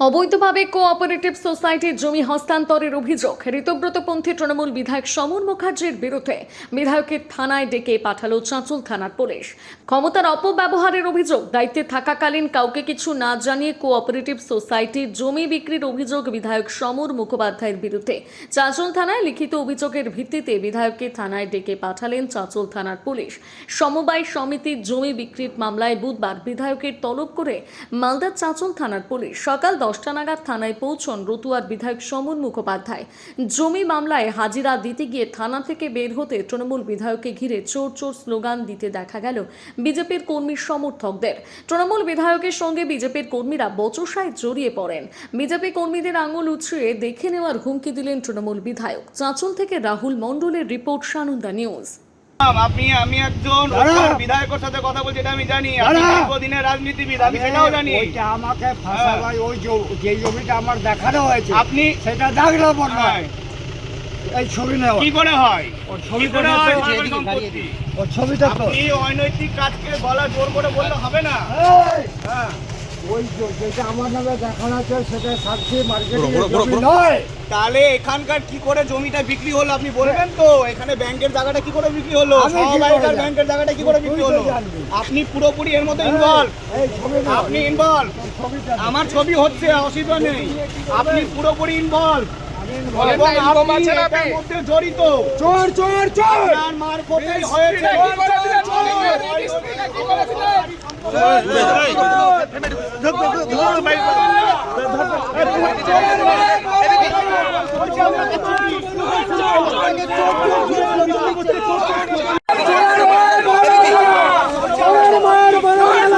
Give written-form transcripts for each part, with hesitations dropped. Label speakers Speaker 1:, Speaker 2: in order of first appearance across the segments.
Speaker 1: অবৈধভাবে কোঅপারেটিভ সোসাইটির জমি হস্তান্তরের অভিযোগ ঋতব্রতপন্থী তৃণমূল বিধায়ক সমর মুখার্জির বিরুদ্ধে বিধায়কের থানায় ডেকে পাঠালো চাঁচল থানার পুলিশ। ক্ষমতার অপব্যবহারের অভিযোগ, দায়িত্বে থাকাকালীন কাউকে কিছু না জানিয়ে কোঅপারেটিভ সোসাইটির জমি বিক্রির অভিযোগ বিধায়ক সমর মুখোপাধ্যায়ের বিরুদ্ধে চাঁচল থানায় লিখিত অভিযোগের ভিত্তিতে বিধায়ককে থানায় ডেকে পাঠালেন চাঁচল থানার পুলিশ। সমবায় সমিতির জমি বিক্রির মামলায় বুধবার বিধায়কের তলব করে মালদার চাঁচল থানার পুলিশ। সকাল 10টা নাগাদ থানায় পৌঁছন রতুয়ার বিধায়ক সমর মুখোপাধ্যায়। জমি মামলায় হাজিরা দিতে গিয়ে থানা থেকে বের হতে তৃণমূল বিধায়ককে ঘিরে চোর চোর স্লোগান দিতে দেখা গেল বিজেপির কর্মী সমর্থকদের। তৃণমূল বিধায়কের সঙ্গে বিজেপির কর্মীরা বচসায় জড়িয়ে পড়েন। বিজেপি কর্মীদের আঙুল উঁচিয়ে দেখে নেওয়ার হুমকি দিলেন তৃণমূল বিধায়ক। চাঁচল থেকে রাহুল মণ্ডলের রিপোর্ট, সানন্দা নিউজ।
Speaker 2: আমি একজন বিধায়কের সাথে কথা বলছি, এটা আমি জানি। আমি দীর্ঘদিনের রাজনীতিবিদ, আমি সেটাও জানি।
Speaker 3: ওইটা আমাকে ফাঁসাবাই, ওই যে জমিটা আমার দেখানো হয়েছে, আপনি সেটা দেখলাম না। এই ছবি নেওয়া
Speaker 2: কি করে হয়?
Speaker 3: ওর ছবি করে হয়
Speaker 2: সম্পত্তি।
Speaker 3: ওর ছবিটা তো
Speaker 2: আপনি অনৈতিক কাজকে গলা জোর করে বললে হবে না। হ্যাঁ,
Speaker 3: ওই যেটা আমার নামে দেখানো আছে সেটা সাক্ষী মার্কেটিং জমি নয়।
Speaker 2: তাহলে এখানকার কি করে জমিটা বিক্রি হলো আপনি বলবেন তো? এখানে ব্যাংকের জায়গাটা কি করে বিক্রি হলো? সহবাইকার ব্যাংকের জায়গাটা কি করে বিক্রি হলো? আপনি পুরোপুরি এর মধ্যে ইনভলভ। আপনি ইনভলভ। আমার ছবি হচ্ছে, অসুবিধা নেই। আপনি পুরোপুরি ইনভলভ এবং আপনি এটার মধ্যে জড়িত।
Speaker 3: চোর চোর চোর
Speaker 2: আপনার মারফতেই হয়েছে।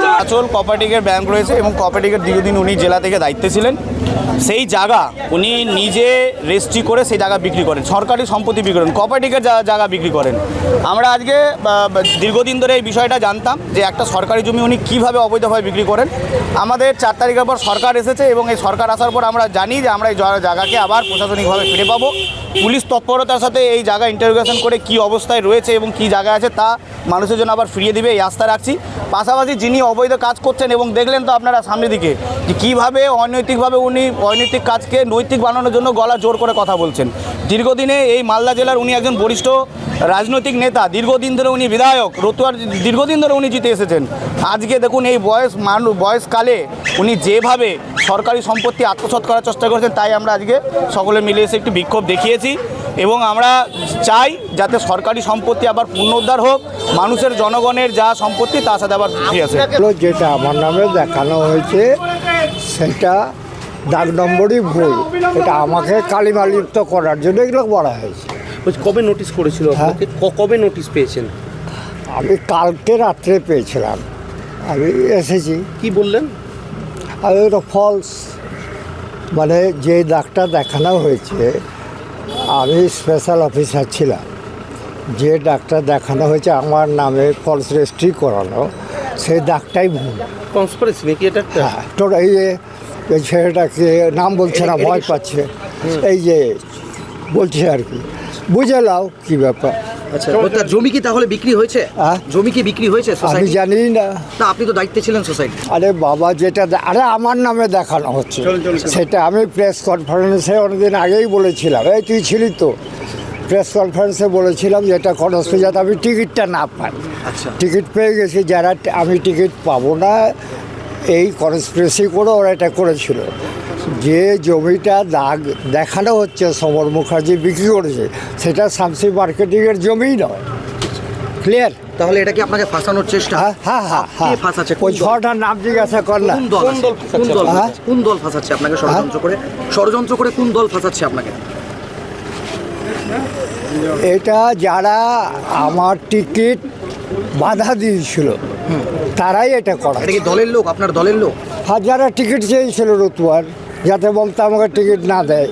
Speaker 4: চাঁচল কোঅপারেটিভের ব্যাংক রয়েছে এবং কোঅপারেটিভের দীর্ঘদিন উনি জেলা থেকে দায়িত্বে ছিলেন। সেই জায়গা উনি নিজে রেজিস্ট্রি করে সেই জায়গা বিক্রি করেন, সরকারি সম্পত্তি বিক্রি করেন, কোঅপারেটিভের জায়গা বিক্রি করেন। আমরা আজকে দীর্ঘদিন ধরে এই বিষয়টা জানতাম যে একটা সরকারি জমি উনি কীভাবে অবৈধভাবে বিক্রি করেন। আমাদের 4 তারিখের পর সরকার এসেছে এবং এই সরকার আসার পর আমরা জানি যে আমরা এই জায়গাকে আবার প্রশাসনিকভাবে ফিরে পাবো। পুলিশ তৎপরতার সাথে এই জায়গা ইন্টারোগেশন করে কী অবস্থায় রয়েছে এবং কী জায়গা আছে তা মানুষের জন্য আবার ফিরিয়ে দিবে, এই আস্থা রাখছি। পাশাপাশি যিনি অবৈধ কাজ করছেন এবং দেখলেন তো আপনারা সামনের দিকে যে কীভাবে অনৈতিকভাবে উনি অনৈতিক কাজকে নৈতিক বানানোর জন্য গলা জোর করে কথা বলছেন। দীর্ঘদিনে এই মালদা জেলার উনি একজন বরিষ্ঠ রাজনৈতিক নেতা, দীর্ঘদিন ধরে উনি বিধায়ক, রতুয়ার দীর্ঘদিন ধরে উনি জিতে এসেছেন। আজকে দেখুন এই বয়সকালে উনি যেভাবে সরকারি সম্পত্তি আত্মসাৎ করার চেষ্টা করেছেন, তাই আমরা আজকে সকলে মিলে এসে একটি বিক্ষোভ দেখিয়েছি এবং আমরা চাই যাতে সরকারি সম্পত্তি আবার পুনরুদ্ধার হোক, মানুষের জনগণের যা সম্পত্তি তার সাথে আবার ফিরে আসে।
Speaker 3: যেটা আমার নামে দেখানো হয়েছে সেটা দাগ নম্বরই ভুল। এটা আমাকে কালিমালিপ্ত করার জন্য এগুলো বলা হয়েছে।
Speaker 5: কবে নোটিশ করেছিল আপনাকে? কবে নোটিশ পেয়েছেন?
Speaker 3: আমি কালকে রাত্রে পেয়েছিলাম, আমি এসেছি।
Speaker 5: কি বললেন?
Speaker 3: আর ওটা ফলস, মানে যে দাগটা দেখানো হয়েছে, আমি স্পেশাল অফিসার ছিলাম, যে দাগটা দেখানো হয়েছে আমার নামে ফলস রেজিস্ট্রি করানো, সেই দাগটাই ভুল।
Speaker 5: কনস্পিরেসি নাকি এটা?
Speaker 3: হ্যাঁ, তোর এই ছেলেটাকে নাম বলছে না, ভয় পাচ্ছে, এই যে বলছে আর কি, বুঝে নাও কী ব্যাপার।
Speaker 5: আচ্ছা, জমি কি তাহলে বিক্রি হয়েছে? জমি কি বিক্রি হয়েছে?
Speaker 3: আমি জানি না।
Speaker 5: আপনি তো দায়িত্বে ছিলেন সোসাইটি।
Speaker 3: আরে বাবা, যেটা আরে আমার নামে দেখানো হচ্ছে সেটা আমি প্রেস কনফারেন্সে অনেকদিন আগেই বলেছিলাম। এই তুই ছিলি তো, প্রেস কনফারেন্সে বলেছিলাম যে এটা কনস্পিরেসি, যাতে আমি টিকিটটা না পাই।
Speaker 5: আচ্ছা,
Speaker 3: টিকিট পেয়ে গেছি, যারা আমি টিকিট পাবো না এই কনস্পিরেসি করে ওরা এটা করেছিল। যে জমিটা দাগ দেখানো হচ্ছে সমর মুখার্জি বিক্রি করেছে, সেটা শামসি মার্কেটিংয়ের জমিই নয়। ক্লিয়ার?
Speaker 5: তাহলে এটা কি আপনাকে ফাঁসানোর চেষ্টা?
Speaker 3: হ্যাঁ,
Speaker 5: কে ফাঁসাচ্ছে?
Speaker 3: ওই ছটার নাম জিজ্ঞাসা কর না।
Speaker 5: কোন দল ফাঁসাচ্ছে আপনাকে? ষড়যন্ত্র করে কোন দল ফাঁসাচ্ছে আপনাকে?
Speaker 3: এটা যারা আমার টিকিট বাধা দিয়েছিল তারাই এটা করে।
Speaker 5: এটা কি দলের লোক? আপনার দলের লোক?
Speaker 3: যারা টিকিট চেয়েছিল রতুয়ার, যাতে মমতা আমাকে টিকিট না দেয়,